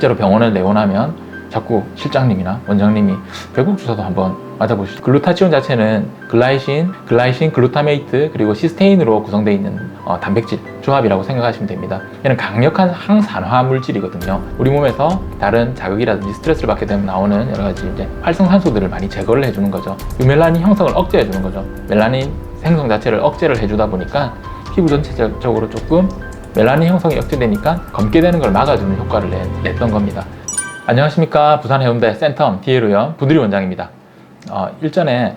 실제로 병원을 내원하면 자꾸 실장님이나 원장님이 배국 주사도 한번 맞아보시죠. 글루타치온 자체는 글라이신, 글루타메이트, 그리고 시스테인으로 구성되어 있는 단백질 조합이라고 생각하시면 됩니다. 얘는 강력한 항산화 물질이거든요. 우리 몸에서 다른 자극이라든지 스트레스를 받게 되면 나오는 여러 가지 이제 활성산소들을 많이 제거를 해주는 거죠. 유멜라닌 형성을 억제해 주는 거죠. 멜라닌 생성 자체를 억제를 해주다 보니까 피부 전체적으로 조금 멜라닌 형성이 억제되니까 검게 되는 걸 막아주는 효과를 냈던 겁니다. 안녕하십니까. 부산 해운대 센텀 디에로염 부두리 원장입니다. 일전에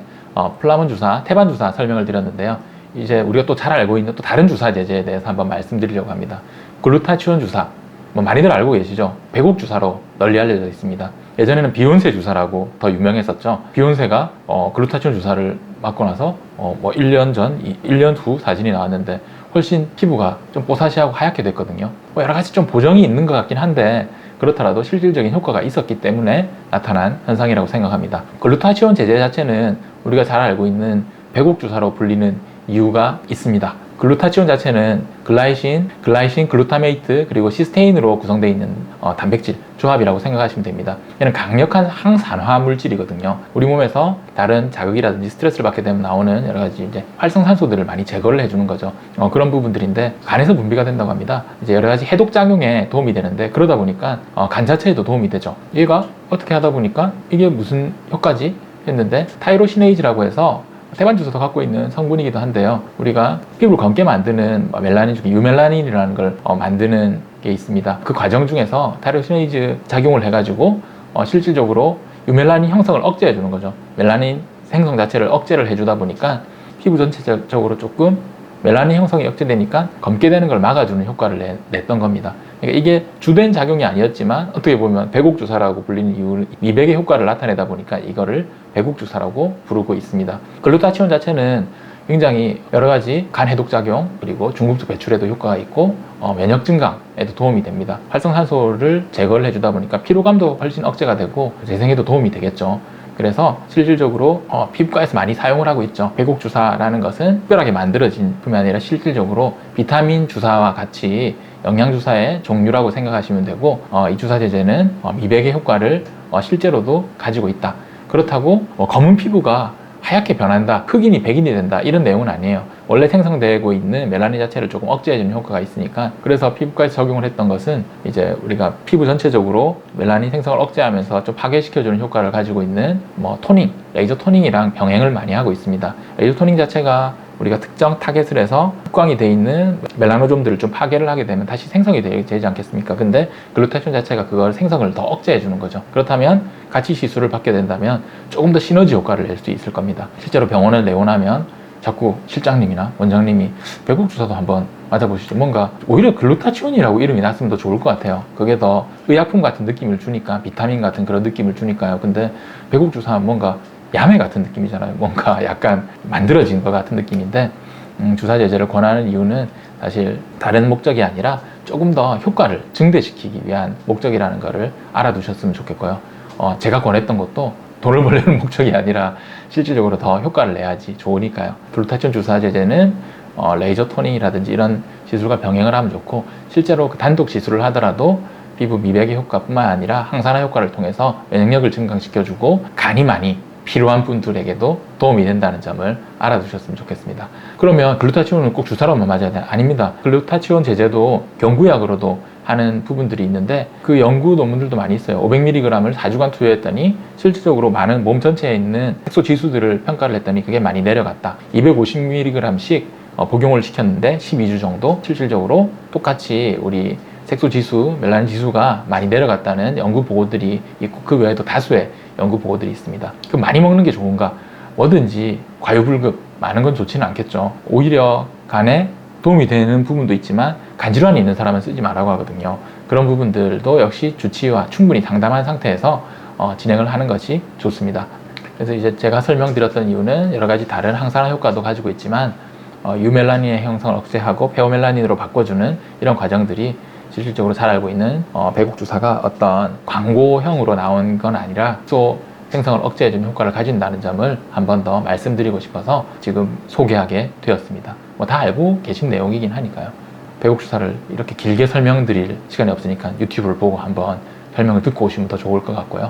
플라몬 주사, 태반 주사 설명을 드렸는데요. 이제 우리가 또 잘 알고 있는 또 다른 주사 제제에 대해서 한번 말씀드리려고 합니다. 글루타치온 주사, 많이들 알고 계시죠? 배국 주사로 널리 알려져 있습니다. 예전에는 비욘세 주사라고 더 유명했었죠. 비욘세가 글루타치온 주사를 맞고 나서 1년 전, 1년 후 사진이 나왔는데 훨씬 피부가 좀 뽀사시하고 하얗게 됐거든요. 여러 가지 좀 보정이 있는 것 같긴 한데 그렇더라도 실질적인 효과가 있었기 때문에 나타난 현상이라고 생각합니다. 글루타치온 제제 자체는 우리가 잘 알고 있는 배국 주사로 불리는 이유가 있습니다. 글루타치온 자체는 글라이신, 글루타메이트, 그리고 시스테인으로 구성되어 있는 단백질 조합이라고 생각하시면 됩니다. 얘는 강력한 항산화 물질이거든요. 우리 몸에서 다른 자극이라든지 스트레스를 받게 되면 나오는 여러 가지 이제 활성산소들을 많이 제거를 해주는 거죠. 그런 부분들인데 간에서 분비가 된다고 합니다. 이제 여러 가지 해독 작용에 도움이 되는데 그러다 보니까 간 자체에도 도움이 되죠. 얘가 어떻게 하다 보니까 이게 무슨 효과지 했는데 타이로시네이즈라고 해서 태반 주사도 갖고 있는 성분이기도 한데요. 우리가 피부를 검게 만드는 멜라닌 중에 유멜라닌이라는 걸 만드는 게 있습니다. 그 과정 중에서 타이로시네이즈 작용을 해가지고 실질적으로 유멜라닌 형성을 억제해 주는 거죠. 멜라닌 생성 자체를 억제를 해주다 보니까 피부 전체적으로 조금 멜라닌 형성이 억제되니까 검게 되는 걸 막아주는 효과를 냈던 겁니다. 그러니까 이게 주된 작용이 아니었지만 어떻게 보면 배국 주사라고 불리는 이유는 미백의 효과를 나타내다 보니까 이거를 배국 주사라고 부르고 있습니다. 글루타치온 자체는 굉장히 여러 가지 간 해독 작용, 그리고 중금속 배출에도 효과가 있고 면역 증강에도 도움이 됩니다. 활성산소를 제거를 해주다 보니까 피로감도 훨씬 억제가 되고 재생에도 도움이 되겠죠. 그래서 실질적으로 피부과에서 많이 사용을 하고 있죠. 배국 주사라는 것은 특별하게 만들어진 뿐만 아니라 실질적으로 비타민 주사와 같이 영양 주사의 종류라고 생각하시면 되고 이 주사 제제는 미백의 효과를 실제로도 가지고 있다. 그렇다고 검은 피부가 하얗게 변한다, 흑인이 백인이 된다, 이런 내용은 아니에요. 원래 생성되고 있는 멜라닌 자체를 조금 억제해주는 효과가 있으니까, 그래서 피부과에서 적용을 했던 것은 이제 우리가 피부 전체적으로 멜라닌 생성을 억제하면서 좀 파괴시켜주는 효과를 가지고 있는 토닝, 레이저 토닝이랑 병행을 많이 하고 있습니다. 레이저 토닝 자체가 우리가 특정 타겟을 해서 흑광이 되어 있는 멜라노좀들을 좀 파괴를 하게 되면 다시 생성이 되지 않겠습니까? 근데 글루타치온 자체가 그걸 생성을 더 억제해 주는 거죠. 그렇다면 같이 시술을 받게 된다면 조금 더 시너지 효과를 낼 수 있을 겁니다. 실제로 병원을 내원하면 자꾸 실장님이나 원장님이 배국 주사도 한번 맞아보시죠. 뭔가 오히려 글루타치온이라고 이름이 났으면 더 좋을 것 같아요. 그게 더 의약품 같은 느낌을 주니까, 비타민 같은 그런 느낌을 주니까요. 근데 배국 주사는 뭔가 야매 같은 느낌이잖아요. 뭔가 약간 만들어진 것 같은 느낌인데 주사 제제를 권하는 이유는 사실 다른 목적이 아니라 조금 더 효과를 증대시키기 위한 목적이라는 것을 알아두셨으면 좋겠고요. 제가 권했던 것도 돈을 벌려는 목적이 아니라 실질적으로 더 효과를 내야지 좋으니까요. 글루타치온 주사 제제는 레이저 토닝이라든지 이런 시술과 병행을 하면 좋고, 실제로 그 단독 시술을 하더라도 피부 미백의 효과뿐만 아니라 항산화 효과를 통해서 면역력을 증강시켜주고 간이 많이 필요한 분들에게도 도움이 된다는 점을 알아두셨으면 좋겠습니다. 그러면 글루타치온은 꼭 주사로만 맞아야 되나? 아닙니다. 글루타치온 제제도 경구약으로도 하는 부분들이 있는데 그 연구 논문들도 많이 있어요. 500mg을 4주간 투여했더니 실질적으로 많은 몸 전체에 있는 색소 지수들을 평가를 했더니 그게 많이 내려갔다. 250mg씩 복용을 시켰는데 12주 정도 실질적으로 똑같이 우리 색소 지수, 멜라닌 지수가 많이 내려갔다는 연구 보고들이 있고, 그 외에도 다수의 연구 보고들이 있습니다. 그럼 많이 먹는 게 좋은가? 뭐든지 과유불급 많은 건 좋지는 않겠죠. 오히려 간에 도움이 되는 부분도 있지만 간질환이 있는 사람은 쓰지 말라고 하거든요. 그런 부분들도 역시 주치의와 충분히 상담한 상태에서 진행을 하는 것이 좋습니다. 그래서 이제 제가 설명드렸던 이유는 여러 가지 다른 항산화 효과도 가지고 있지만 유멜라닌의 형성을 억제하고 페오멜라닌으로 바꿔주는 이런 과정들이 실질적으로 잘 알고 있는 배국 주사가 어떤 광고형으로 나온 건 아니라 또 생성을 억제해주는 효과를 가진다는 점을 한 번 더 말씀드리고 싶어서 지금 소개하게 되었습니다. 다 알고 계신 내용이긴 하니까요. 배국 주사를 이렇게 길게 설명드릴 시간이 없으니까 유튜브를 보고 한번 설명을 듣고 오시면 더 좋을 것 같고요.